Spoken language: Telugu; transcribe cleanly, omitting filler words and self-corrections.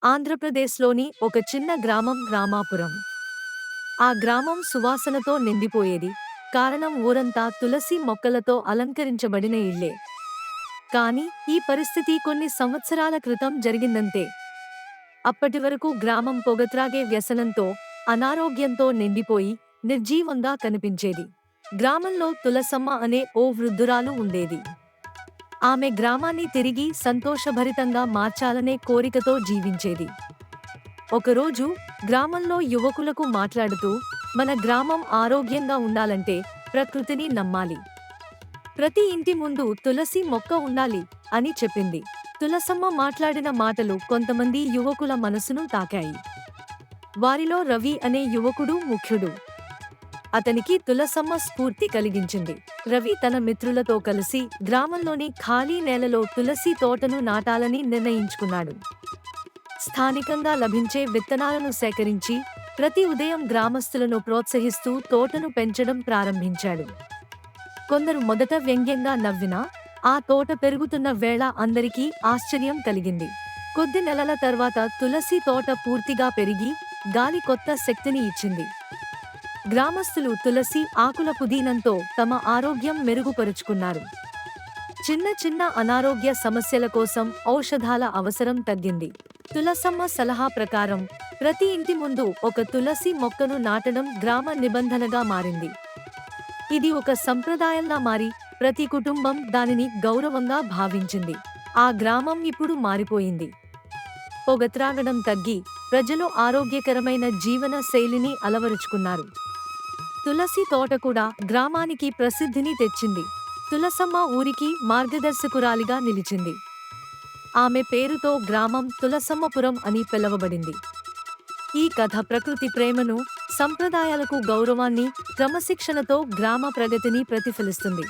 ఆంధ్రప్రదేశ్లోని ఒక చిన్న గ్రామం రామాపురం. ఆ గ్రామం సువాసనతో నిండిపోయేది. కారణం ఊరంతా తులసి మొక్కలతో అలంకరించబడిన ఇళ్ళే. కానీ ఈ పరిస్థితి కొన్ని సంవత్సరాల క్రితం జరిగిందంతే. అప్పటివరకు గ్రామం పొగత్రాగే వ్యసనంతో, అనారోగ్యంతో నిండిపోయి నిర్జీవంగా కనిపించేది. గ్రామంలో తులసమ్మ అనే ఓ వృద్ధురాలు ఉండేది. ఆమె గ్రామాన్ని తిరిగి సంతోషభరితంగా మార్చాలనే కోరికతో జీవించేది. ఒకరోజు గ్రామంలో యువకులకు మాట్లాడుతూ, మన గ్రామం ఆరోగ్యంగా ఉండాలంటే ప్రకృతిని నమ్మాలి. ప్రతి ఇంటి ముందు తులసి మొక్క ఉండాలి అని చెప్పింది. తులసమ్మ మాట్లాడిన మాటలు కొంతమంది యువకుల మనసును తాకాయి. వారిలో రవి అనే యువకుడు ముఖ్యుడు. అతనికి తులసమ్మ స్ఫూర్తి కలిగించింది. రవి తన మిత్రులతో కలిసి గ్రామంలోని ఖాళీ నేలలో తులసి తోటను నాటాలని నిర్ణయించుకున్నాడు. స్థానికంగా లభించే విత్తనాలను సేకరించి ప్రతి ఉదయం గ్రామస్తులను ప్రోత్సహిస్తూ తోటను పెంచడం ప్రారంభించాడు. కొందరు మొదట వ్యంగ్యంగా నవ్వినా, ఆ తోట పెరుగుతున్న వేళ అందరికీ ఆశ్చర్యం కలిగింది. కొద్ది నెలల తర్వాత తులసి తోట పూర్తిగా పెరిగి గాలి కొత్త శక్తిని ఇచ్చింది. గ్రామస్తులు తులసి ఆకుల పుదీనంతో తమ ఆరోగ్యం మెరుగుపరుచుకున్నారు. చిన్న చిన్న అనారోగ్య సమస్యల కోసం ఔషధాల అవసరం తగ్గింది. తులసమ్మ సలహా ప్రకారం ప్రతి ఇంటి ముందు ఒక తులసి మొక్కను నాటడం గ్రామ నిబంధనగా మారింది. ఇది ఒక సంప్రదాయంగా మారి ప్రతి కుటుంబం దానిని గౌరవంగా భావించింది. ఆ గ్రామం ఇప్పుడు మారిపోయింది. పొగ త్రాగడం తగ్గి ప్రజలు ఆరోగ్యకరమైన జీవన శైలిని అలవరుచుకున్నారు. తులసి తోట కూడా గ్రామానికి ప్రసిద్ధిని తెచ్చింది. తులసమ్మ ఊరికి మార్గదర్శకురాలిగా నిలిచింది. ఆమె పేరుతో గ్రామం తులసమ్మపురం అని పిలువబడింది. ఈ కథ ప్రకృతి ప్రేమను, సంప్రదాయాలకు గౌరవాన్ని, క్రమశిక్షణతో గ్రామ ప్రగతిని ప్రతిఫలిస్తుంది.